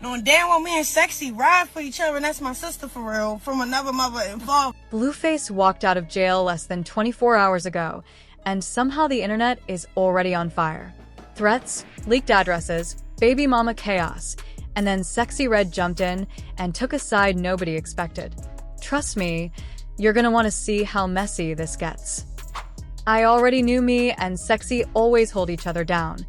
knowing damn well me and Sexyy ride for each other, and that's my sister for real, from another mother involved. Blueface walked out of jail less than 24 hours ago, and somehow the internet is already on fire. Threats, leaked addresses, baby mama chaos, and then Sexyy Red jumped in and took a side nobody expected. Trust me, you're gonna want to see how messy this gets. I already knew me and Sexyy always hold each other down.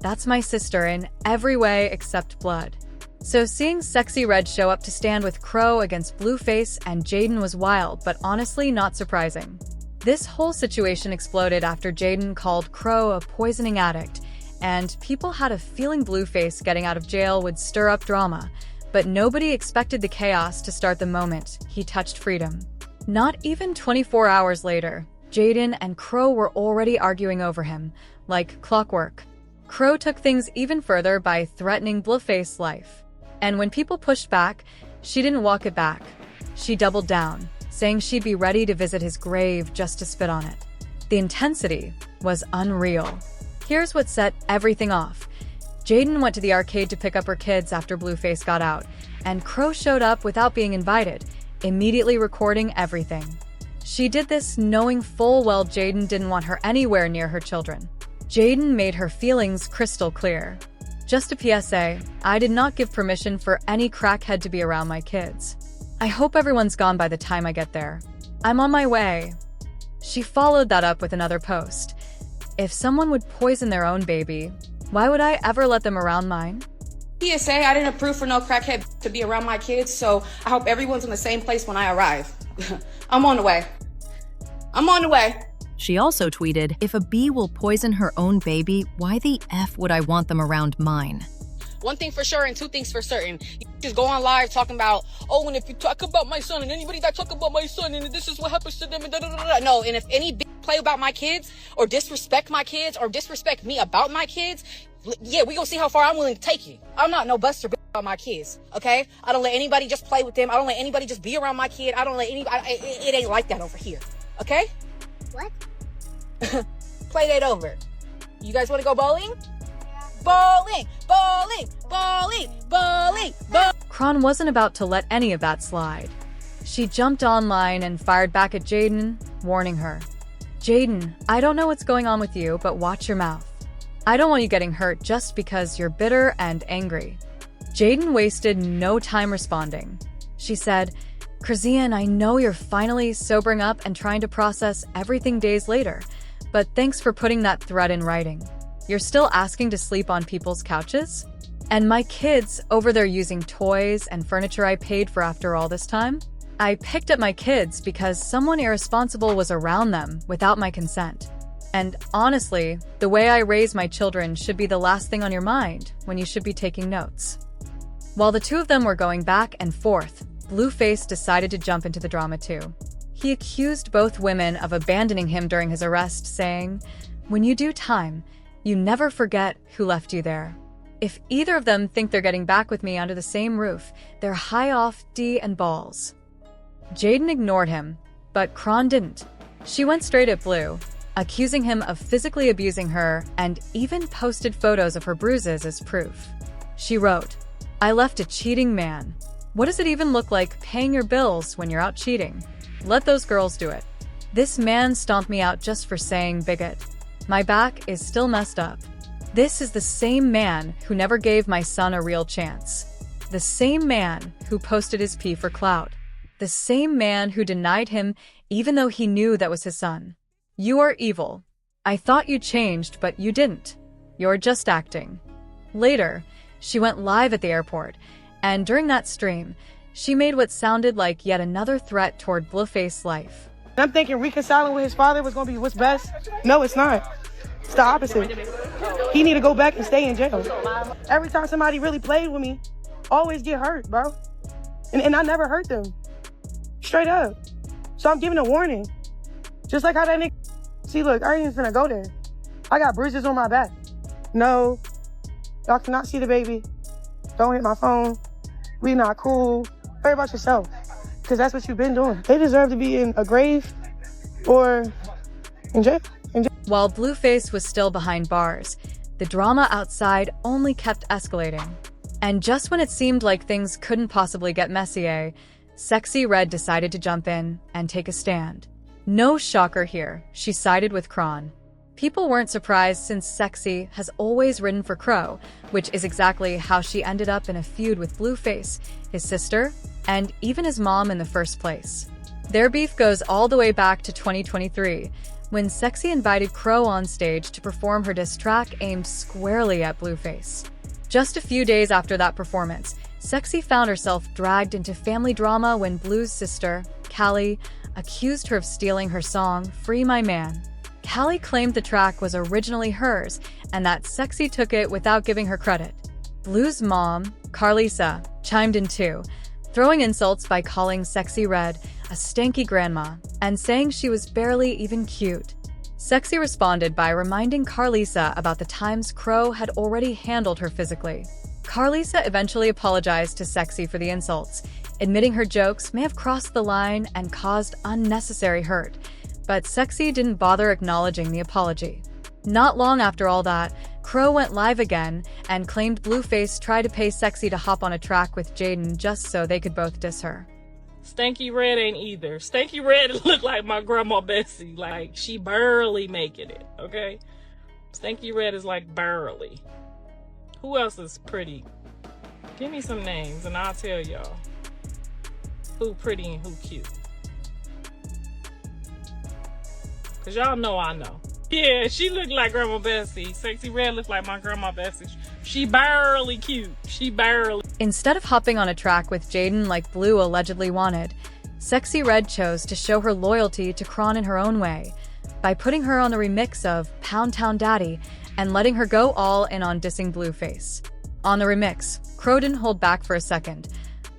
That's my sister in every way except blood. So seeing Sexyy Red show up to stand with Crow against Blueface and Jaidyn was wild, but honestly not surprising. This whole situation exploded after Jaidyn called Crow a poisoning addict, and people had a feeling Blueface getting out of jail would stir up drama, but nobody expected the chaos to start the moment he touched freedom. Not even 24 hours later, Jaidyn and Crow were already arguing over him, like clockwork. Crow took things even further by threatening Blueface's life. And when people pushed back, she didn't walk it back. She doubled down, saying she'd be ready to visit his grave just to spit on it. The intensity was unreal. Here's what set everything off. Jaidyn went to the arcade to pick up her kids after Blueface got out, and Crow showed up without being invited, immediately recording everything. She did this knowing full well Jaidyn didn't want her anywhere near her children. Jaidyn made her feelings crystal clear. Just a PSA, I did not give permission for any crackhead to be around my kids. I hope everyone's gone by the time I get there. I'm on my way. She followed that up with another post. If someone would poison their own baby, why would I ever let them around mine? PSA, I didn't approve for no crackhead to be around my kids, so I hope everyone's in the same place when I arrive. I'm on the way. I'm on the way. She also tweeted, if a bee will poison her own baby, why the F would I want them around mine? One thing for sure and two things for certain. You just go on live talking about, oh, and if you talk about my son and anybody that talk about my son and this is what happens to them and da-da-da-da. No, and if any bitch play about my kids or disrespect my kids or disrespect me about my kids, yeah, we gonna see how far I'm willing to take you. I'm not no buster bitch about my kids, okay? I don't let anybody just play with them. I don't let anybody just be around my kid. I don't let anybody, it ain't like that over here, okay? What? Play that over. You guys want to go bowling? Bowling, bowling, bowling, bowling, bowling. Chrisean wasn't about to let any of that slide. She jumped online and fired back at Jaidyn, warning her. Jaidyn, I don't know what's going on with you, but watch your mouth. I don't want you getting hurt just because you're bitter and angry. Jaidyn wasted no time responding. She said, Chrisean, I know you're finally sobering up and trying to process everything days later, but thanks for putting that threat in writing. You're still asking to sleep on people's couches? And my kids over there using toys and furniture I paid for after all this time? I picked up my kids because someone irresponsible was around them without my consent. And honestly, the way I raise my children should be the last thing on your mind when you should be taking notes. While the two of them were going back and forth, Blueface decided to jump into the drama too. He accused both women of abandoning him during his arrest, saying, when you do time, you never forget who left you there. If either of them think they're getting back with me under the same roof, they're high off D and balls. Jaidyn ignored him, but Chrisean didn't. She went straight at Blue, accusing him of physically abusing her and even posted photos of her bruises as proof. She wrote, I left a cheating man. What does it even look like paying your bills when you're out cheating? Let those girls do it. This man stomped me out just for saying bigot. My back is still messed up. This is the same man who never gave my son a real chance. The same man who posted his pee for clout. The same man who denied him even though he knew that was his son. You are evil. I thought you changed, but you didn't. You're just acting. Later, she went live at the airport, and during that stream, she made what sounded like yet another threat toward Blueface's life. I'm thinking reconciling with his father was going to be what's best. No, it's not. It's the opposite. He need to go back and stay in jail. Every time somebody really played with me, always get hurt, bro. And I never hurt them. Straight up. So I'm giving a warning. Just like how that nigga... See, look, I ain't even finna go there. I got bruises on my back. No. Y'all cannot see the baby. Don't hit my phone. We not cool. Worry about yourself. Because that's what you've been doing. They deserve to be in a grave or in jail. While Blueface was still behind bars, the drama outside only kept escalating. And just when it seemed like things couldn't possibly get messier, Sexyy Red decided to jump in and take a stand. No shocker here, she sided with Chrisean. People weren't surprised since Sexyy has always ridden for Crow, which is exactly how she ended up in a feud with Blueface, his sister, and even his mom in the first place. Their beef goes all the way back to 2023, when Sexyy invited Crow on stage to perform her diss track aimed squarely at Blueface. Just a few days after that performance, Sexyy found herself dragged into family drama when Blue's sister, Callie, accused her of stealing her song, Free My Man. Callie claimed the track was originally hers and that Sexyy took it without giving her credit. Blue's mom, Carlisa, chimed in too, throwing insults by calling Sexyy Red a stanky grandma and saying she was barely even cute. Sexyy responded by reminding Carlisa about the times Crow had already handled her physically. Carlisa eventually apologized to Sexyy for the insults, admitting her jokes may have crossed the line and caused unnecessary hurt, but Sexyy didn't bother acknowledging the apology. Not long after all that, Crow went live again and claimed Blueface tried to pay Sexyy to hop on a track with Jaidyn just so they could both diss her. Stanky Red ain't either. Stanky Red look like my grandma Bessie. Like, she barely making it, okay? Stanky Red is like barely. Who else is pretty? Give me some names and I'll tell y'all who pretty and who cute. Cause y'all know I know. Yeah, she look like Grandma Bessie. Sexyy Red looks like my Grandma Bessie. She barely cute. She barely. Instead of hopping on a track with Jaidyn like Blue allegedly wanted, Sexyy Red chose to show her loyalty to Chrisean in her own way, by putting her on the remix of Pound Town Daddy and letting her go all in on dissing Blueface. On the remix, Crow didn't hold back for a second.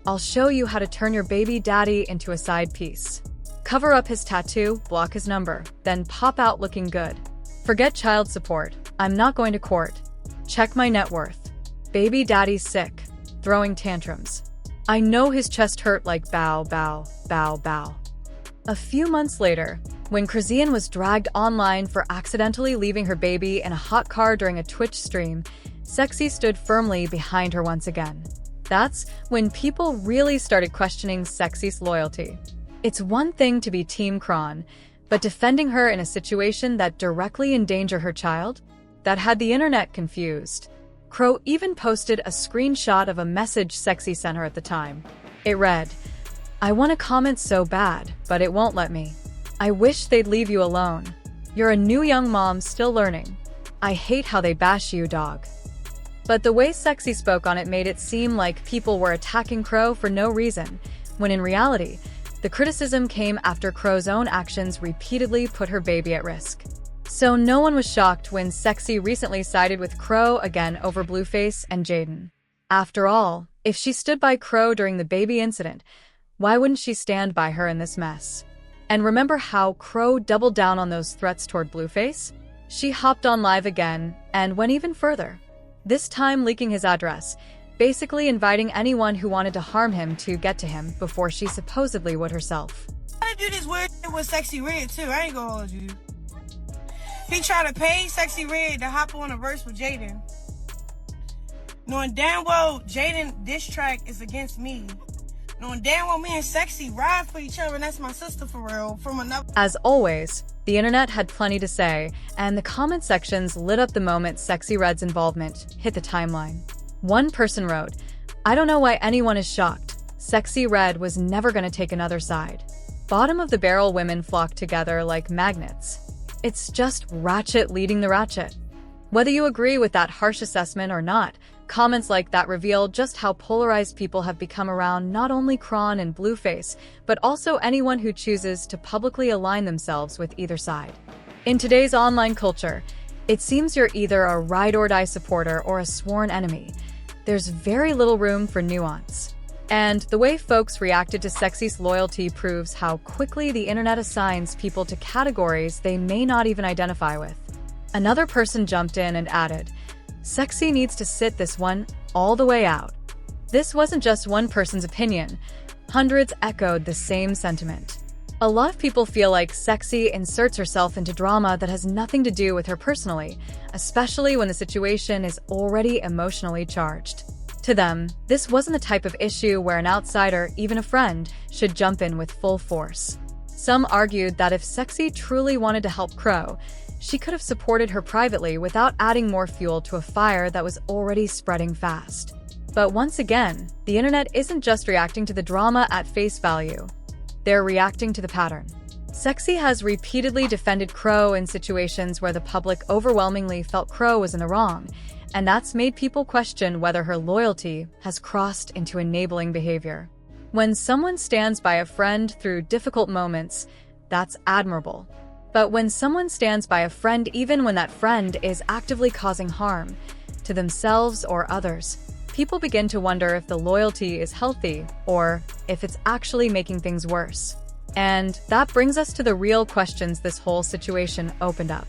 I'll show you how to turn your baby daddy into a side piece. Cover up his tattoo, block his number, then pop out looking good. Forget child support. I'm not going to court. Check my net worth. Baby daddy's sick. Throwing tantrums. I know his chest hurt like bow, bow, bow, bow. A few months later, when Chrisean was dragged online for accidentally leaving her baby in a hot car during a Twitch stream, Sexyy stood firmly behind her once again. That's when people really started questioning Sexy's loyalty. It's one thing to be Team Chrisean, but defending her in a situation that directly endangered her child? That had the internet confused. Crow even posted a screenshot of a message Sexyy sent her at the time. It read, "I want to comment so bad, but it won't let me. I wish they'd leave you alone. You're a new young mom still learning. I hate how they bash you, dog." But the way Sexyy spoke on it made it seem like people were attacking Crow for no reason, when in reality, the criticism came after Crow's own actions repeatedly put her baby at risk. So no one was shocked when Sexyy recently sided with Crow again over Blueface and Jaidyn. After all, if she stood by Crow during the baby incident, why wouldn't she stand by her in this mess? And remember how Crow doubled down on those threats toward Blueface? She hopped on live again and went even further, this time leaking his address, basically inviting anyone who wanted to harm him to get to him before she supposedly would herself. I do this weird shit with Sexyy Red too, I ain't gonna hold you. He tried to pay Sexyy Red to hop on a verse with Jaidyn. Knowing damn well Jaidyn diss track is against me. Knowing damn well me and Sexyy ride for each other and that's my sister for real, from another. As always, the internet had plenty to say, and the comment sections lit up the moment Sexyy Red's involvement hit the timeline. One person wrote, "I don't know why anyone is shocked. Sexyy Red was never gonna take another side." Bottom of the barrel women flocked together like magnets. It's just ratchet leading the ratchet. Whether you agree with that harsh assessment or not, comments like that reveal just how polarized people have become around not only Chrisean and Blueface, but also anyone who chooses to publicly align themselves with either side. In today's online culture, it seems you're either a ride-or-die supporter or a sworn enemy. There's very little room for nuance. And the way folks reacted to Sexy's loyalty proves how quickly the internet assigns people to categories they may not even identify with. Another person jumped in and added, "Sexyy needs to sit this one all the way out." This wasn't just one person's opinion. Hundreds echoed the same sentiment. A lot of people feel like Sexyy inserts herself into drama that has nothing to do with her personally, especially when the situation is already emotionally charged. To them, this wasn't the type of issue where an outsider, even a friend, should jump in with full force. Some argued that if Sexyy truly wanted to help Crow, she could have supported her privately without adding more fuel to a fire that was already spreading fast. But once again, the internet isn't just reacting to the drama at face value. They're reacting to the pattern. Sexyy has repeatedly defended Crow in situations where the public overwhelmingly felt Crow was in the wrong, and that's made people question whether her loyalty has crossed into enabling behavior. When someone stands by a friend through difficult moments, that's admirable. But when someone stands by a friend even when that friend is actively causing harm to themselves or others, people begin to wonder if the loyalty is healthy or if it's actually making things worse. And that brings us to the real questions this whole situation opened up.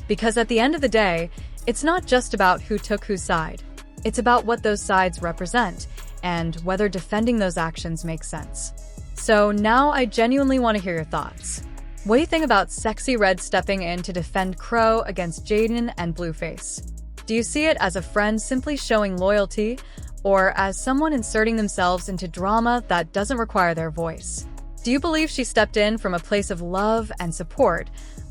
Because at the end of the day, it's not just about who took whose side. It's about what those sides represent and whether defending those actions makes sense. So now I genuinely want to hear your thoughts. What do you think about Sexyy Red stepping in to defend Crow against Jaidyn and Blueface? Do you see it as a friend simply showing loyalty, or as someone inserting themselves into drama that doesn't require their voice? Do you believe she stepped in from a place of love and support,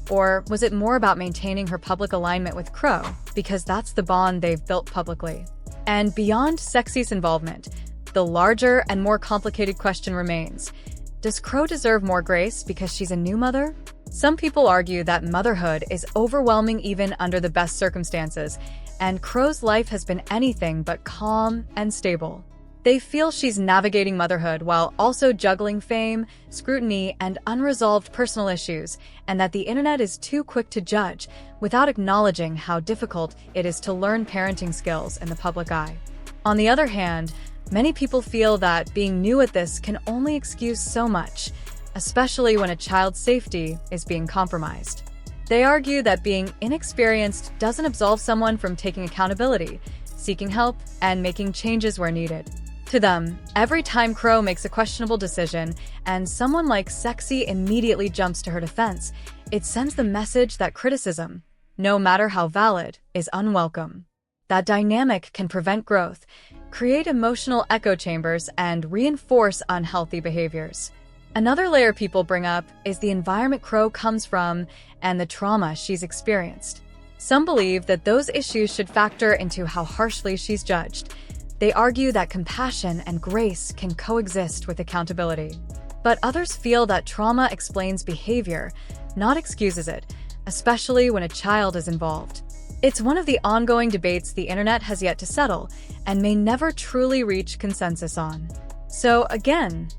or was it more about maintaining her public alignment with Crow, because that's the bond they've built publicly? And beyond Sexy's involvement, the larger and more complicated question remains: does Crow deserve more grace because she's a new mother? Some people argue that motherhood is overwhelming even under the best circumstances, and Crow's life has been anything but calm and stable. They feel she's navigating motherhood while also juggling fame, scrutiny, and unresolved personal issues, and that the internet is too quick to judge without acknowledging how difficult it is to learn parenting skills in the public eye. On the other hand, many people feel that being new at this can only excuse so much, especially when a child's safety is being compromised. They argue that being inexperienced doesn't absolve someone from taking accountability, seeking help, and making changes where needed. To them, every time Crow makes a questionable decision and someone like Sexyy immediately jumps to her defense, it sends the message that criticism, no matter how valid, is unwelcome. That dynamic can prevent growth, create emotional echo chambers, and reinforce unhealthy behaviors. Another layer people bring up is the environment Crow comes from and the trauma she's experienced. Some believe that those issues should factor into how harshly she's judged. They argue that compassion and grace can coexist with accountability. But others feel that trauma explains behavior, not excuses it, especially when a child is involved. It's one of the ongoing debates the internet has yet to settle and may never truly reach consensus on. So again,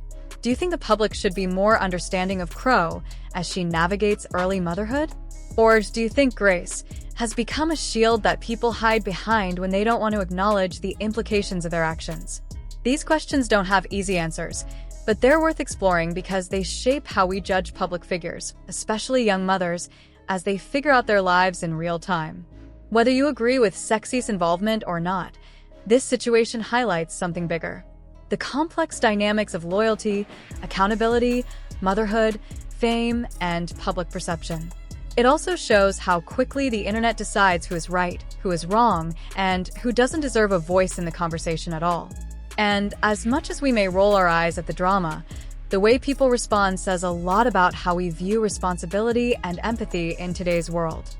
do you think the public should be more understanding of Crow as she navigates early motherhood? Or do you think grace has become a shield that people hide behind when they don't want to acknowledge the implications of their actions? These questions don't have easy answers, but they're worth exploring because they shape how we judge public figures, especially young mothers, as they figure out their lives in real time. Whether you agree with Sexy's involvement or not, this situation highlights something bigger: the complex dynamics of loyalty, accountability, motherhood, fame, and public perception. It also shows how quickly the internet decides who is right, who is wrong, and who doesn't deserve a voice in the conversation at all. And as much as we may roll our eyes at the drama, the way people respond says a lot about how we view responsibility and empathy in today's world.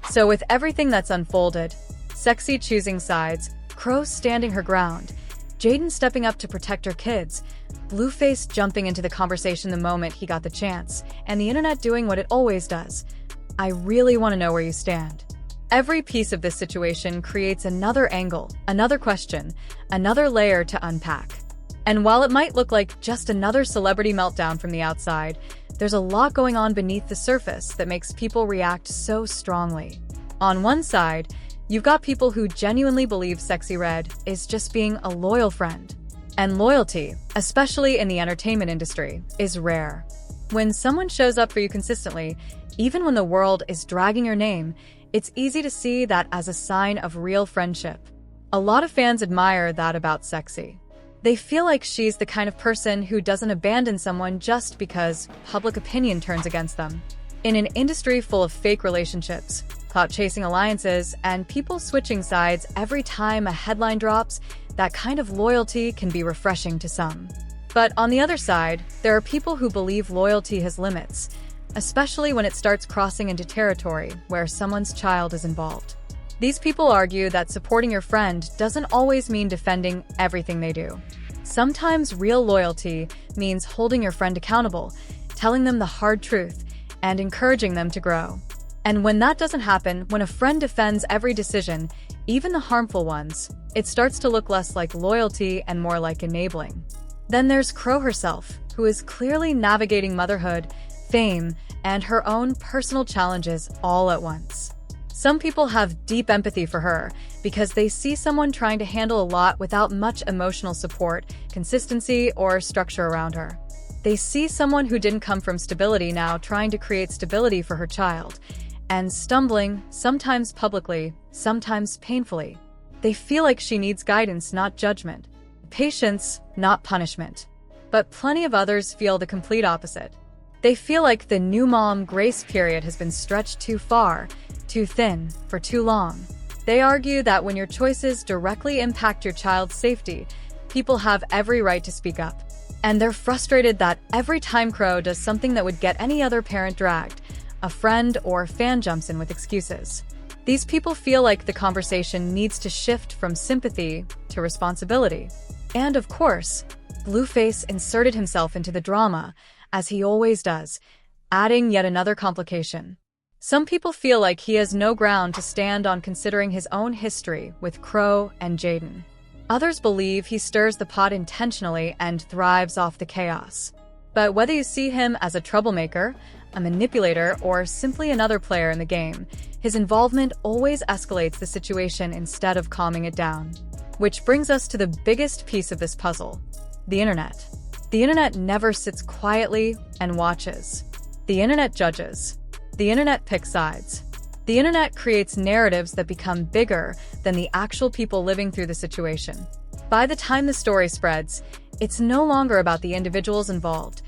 So with everything that's unfolded, Sexyy choosing sides, Crow standing her ground, Jaidyn stepping up to protect her kids, Blueface jumping into the conversation the moment he got the chance, and the internet doing what it always does, I really want to know where you stand. Every piece of this situation creates another angle, another question, another layer to unpack. And while it might look like just another celebrity meltdown from the outside, there's a lot going on beneath the surface that makes people react so strongly. On one side, you've got people who genuinely believe Sexyy Red is just being a loyal friend. And loyalty, especially in the entertainment industry, is rare. When someone shows up for you consistently, even when the world is dragging your name, it's easy to see that as a sign of real friendship. A lot of fans admire that about Sexyy. They feel like she's the kind of person who doesn't abandon someone just because public opinion turns against them. In an industry full of fake relationships, clout chasing alliances, and people switching sides every time a headline drops, that kind of loyalty can be refreshing to some. But on the other side, there are people who believe loyalty has limits, especially when it starts crossing into territory where someone's child is involved. These people argue that supporting your friend doesn't always mean defending everything they do. Sometimes real loyalty means holding your friend accountable, telling them the hard truth, and encouraging them to grow. And when that doesn't happen, when a friend defends every decision, even the harmful ones, it starts to look less like loyalty and more like enabling. Then there's Crow herself, who is clearly navigating motherhood, fame, and her own personal challenges all at once. Some people have deep empathy for her because they see someone trying to handle a lot without much emotional support, consistency, or structure around her. They see someone who didn't come from stability now trying to create stability for her child, and stumbling, sometimes publicly, sometimes painfully. They feel like she needs guidance, not judgment. Patience, not punishment. But plenty of others feel the complete opposite. They feel like the new mom grace period has been stretched too far, too thin, for too long. They argue that when your choices directly impact your child's safety, people have every right to speak up. And they're frustrated that every time Crow does something that would get any other parent dragged, a friend or fan jumps in with excuses. These people feel like the conversation needs to shift from sympathy to responsibility. And of course, Blueface inserted himself into the drama, as he always does, adding yet another complication. Some people feel like he has no ground to stand on considering his own history with Crow and Jaidyn. Others believe he stirs the pot intentionally and thrives off the chaos. But whether you see him as a troublemaker, a manipulator, or simply another player in the game, his involvement always escalates the situation instead of calming it down. Which brings us to the biggest piece of this puzzle: the internet. The internet never sits quietly and watches. The internet judges. The internet picks sides. The internet creates narratives that become bigger than the actual people living through the situation. By the time the story spreads, it's no longer about the individuals involved.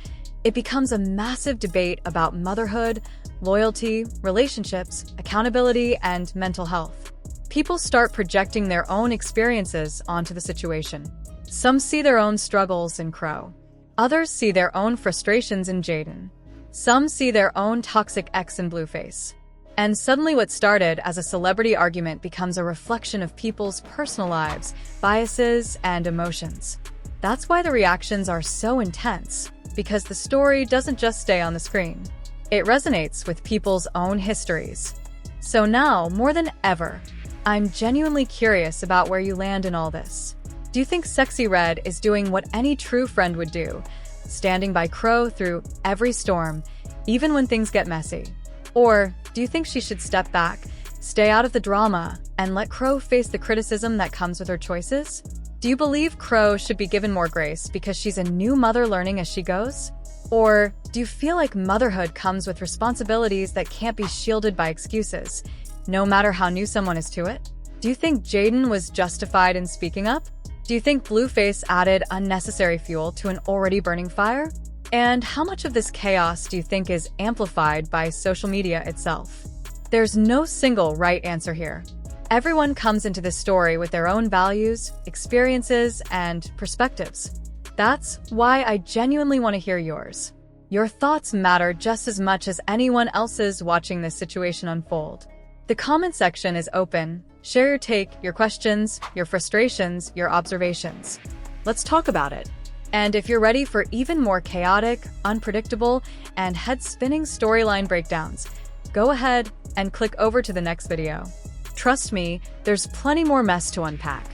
It becomes a massive debate about motherhood, loyalty, relationships, accountability, and mental health. People start projecting their own experiences onto the situation. Some see their own struggles in Crow. Others see their own frustrations in Jaidyn. Some see their own toxic ex in Blueface. And suddenly what started as a celebrity argument becomes a reflection of people's personal lives, biases, and emotions. That's why the reactions are so intense, because the story doesn't just stay on the screen. It resonates with people's own histories. So now, more than ever, I'm genuinely curious about where you land in all this. Do you think Sexyy Red is doing what any true friend would do, standing by Crow through every storm, even when things get messy? Or do you think she should step back, stay out of the drama, and let Crow face the criticism that comes with her choices? Do you believe Crow should be given more grace because she's a new mother learning as she goes? Or do you feel like motherhood comes with responsibilities that can't be shielded by excuses, no matter how new someone is to it? Do you think Jaidyn was justified in speaking up? Do you think Blueface added unnecessary fuel to an already burning fire? And how much of this chaos do you think is amplified by social media itself? There's no single right answer here. Everyone comes into this story with their own values, experiences, and perspectives. That's why I genuinely want to hear yours. Your thoughts matter just as much as anyone else's watching this situation unfold. The comment section is open. Share your take, your questions, your frustrations, your observations. Let's talk about it. And if you're ready for even more chaotic, unpredictable, and head-spinning storyline breakdowns, go ahead and click over to the next video. Trust me, there's plenty more mess to unpack.